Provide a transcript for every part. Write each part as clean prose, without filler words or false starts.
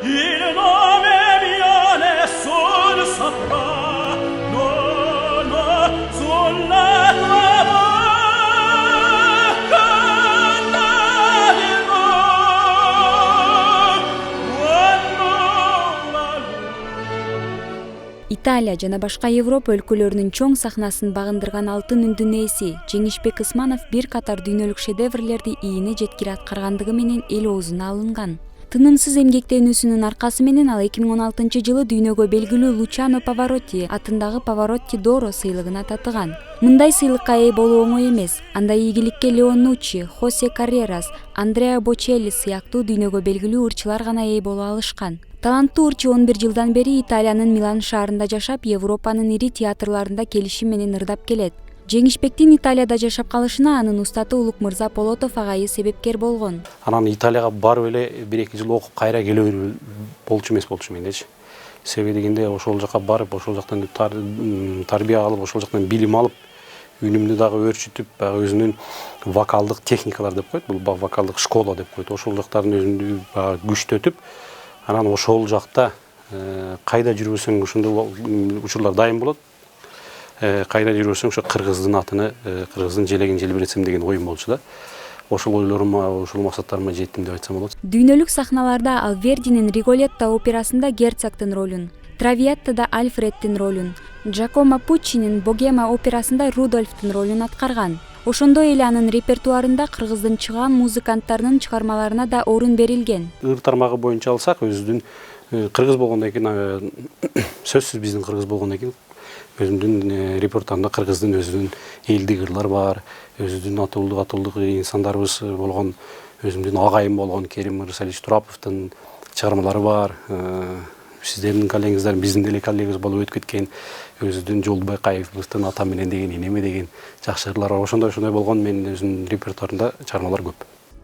il nome viene sul saprà, no, no, sulla tua bocca nadirò, quando la Италия жана башка Европа өлкөлөрүнүн чоң сахнасын багындырган алтын үндүн ээси Жеңишбек Ысманов бир катар дүйнөлүк шедеврлерди ийине жеткире аткаргандыгы менен эл оозуна алынган. Тынымсыз эмгектенүүсүнүн аркасы менен ал 2016-жылы дүйнөгө белгилүү Лучано Паваротти атындагы Паваротти Доро сыйлыгына татыган. Мындай сыйлыкка ээ болуу оңой эмес. Андай ийгиликке Леонуччи, Хосе Каррерас, Андреа Бочелли сыяктуу дүйнөгө белгилүү ырчылар гана ээ боло алышкан. Таланттуу ырчы 11 жылдан бери Италиянын Милан шаарында жашап, Европанын ири театрларында келишим менен ырдап келет. Жеңишбектин Италияда жашап калышына анын устаты Улук Мырза Полотов агайы себепкер болгон. Анан Италияга барып эле 1-2 жыл окуп кайра келе болчу эмес болчу мендечи. Себеби дегенде ошол жака барып, ошол жактан тарбия алып, ошол жактан билим алып, үнүмдү дагы өөрчүтүп, өзүнүн вокалдык техникалар деп коет, бул вокалдык школа деп коет. Ошол жактарын өзүндү күчтөтүп, анан ошол жакта кайда жүрбөсөң ошондой учурлар дайым болот. Кайда жүрбөсөң ошо кыргыздын атыны, кыргыздын желегин желбиретсем деген оюм болчу да. Ошол ойлорума, ошол максаттарыма жеттим деп айтсам болот. Дүйнөлүк сахналарда ал Вердинин Риголетто операсында Герцогтун ролун, Травиаттада Альфредтин ролун, Джакомо Пуччинин Богема операсында Рудольфтун ролун аткарган. Ошондой эле анын репертуарында кыргыздын чыгаан музыканттарынын чыгармаларына да орун берилген. Ыр тармагы боюнча алсак, өзүдүн кыргыз болгондон кийин, сөзсүз биздин кыргыз болгондон кийин өзүмдүн репертуарымда кыргыздын өзүнүн элдик ырлар бар, өзүнүн атылдык инсандарыбыз болгон, өзүмдүн агайым болгон Керим Мырзалич Тураповдун чыгармалары бар. Сиздердин коллегаңыздар биздин деле коллегабыз болуп өтүп кеткен, өзүнүн Жолдубай Кайыповдун Ата менен деген, Энеме деген жакшы ырлар бар. Ошондой болгон менин өзүмдүн репертуарымда чыгармалар көп.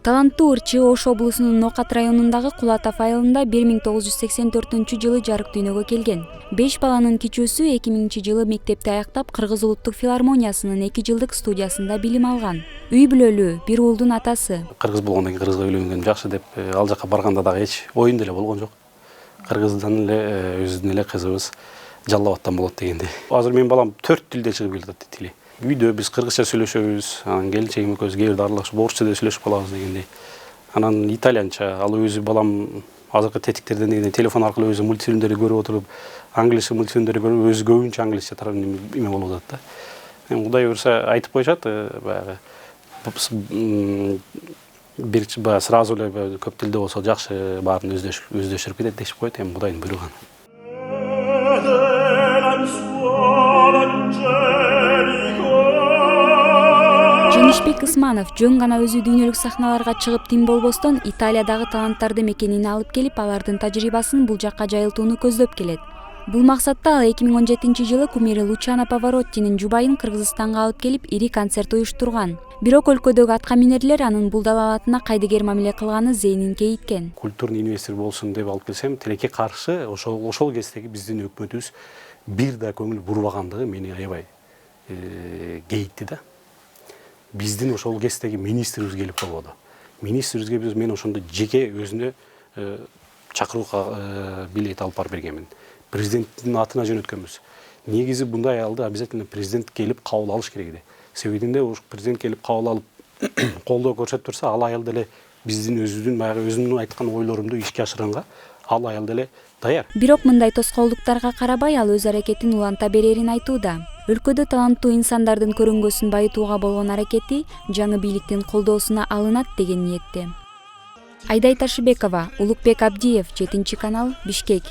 Таланттуу ырчы Ош облусунун Нокат районундагы Кулатов айылында 1984-жылы жарык дүйнөгө келген. 5 баланын кичүүсү 2000-жылы мектепти аяктап, Кыргыз улуттук филармониясынын 2 жылдык студиясында билим алган. Үй бүлөлүү, бир уулдун атасы. Кыргыз болгондон кийин кыргызга үйлөнгөнүм жакшы деп, ал жака барганда дагы эч оюмда эле болгон жок. Кыргыздан эле өзүнүн эле кызыбыз Жалал Абадтан болот дегенде. Азыр менин балам 4 тилде чыгып келатат тили. Үйдө биз кыргызча сүйлөшөбүз, анан келинчегим экөөбүз кээ бирде аралашып орусча да сүйлөшүп калабыз дегендей. Анан итальянча, ал өзү балам азыркы тетиктерден дегенде телефон аркылуу өзү мультфильмдерди көрүп отуруп, англисче мультфильмдерди көрүп, өзү көбүнчө англисче эме болуп атат да. Кудай буюрса айтып коюшат, баягы бир сразу эле көп тилде болсо жакшы, баарын өздөшүрүп кетет дешип коет, эми Кудайдын буйругу. Жеңишбек Ысманов жөн гана өзү дүйнөлүк сахналарга чыгып тим болбостон, Италиядагы таланттарды мекенине алып келип, алардын тажрыйбасын бул жакка жайылтууну көздөп келет. Бул максатта ал 2017-жылы кумири Лучано Павароттинин жубайын Кыргызстанга алып келип, ири концерт уюштурган. Бирок өлкөдөгү аткаминерлер анын бул далаалатына кайдыгер мамиле кылганы зээнин кейиткен. Культурный инвестор болсун деп алып келсем, тилекке каршы ошол кездеги биздин өкмөтүбүз бир да көңүл бурбагандыгы мени аябай кейитти да. Биздин ошол кездеги министрибиз келип калбады. Министрибизге мен ошондо жеке өзүнө чакырууга билет алып барып бергенмин. Президенттин атына жөнөткөнбүз. Негизи мындай аялды обязательно президент келип кабыл алыш керек эди. Себебинде президент келип кабыл алып колдоо көрсөтүп турса, ал аял деле биздин өзүнүн айткан ойлорумду ишке ашырганга ал аял деле даяр. Бирок мындай тоскоолдуктарга карабай ал өз аракетин уланта берерин айтууда. Өлкөдө таланттуу инсандардын көрүнгөсүн байытууга болгон аракети жаңы бийликтин колдоосуна алынат деген ниетте. Айдай Ташыбекова, Улукбек Абдиев, 7 канал, Бишкек.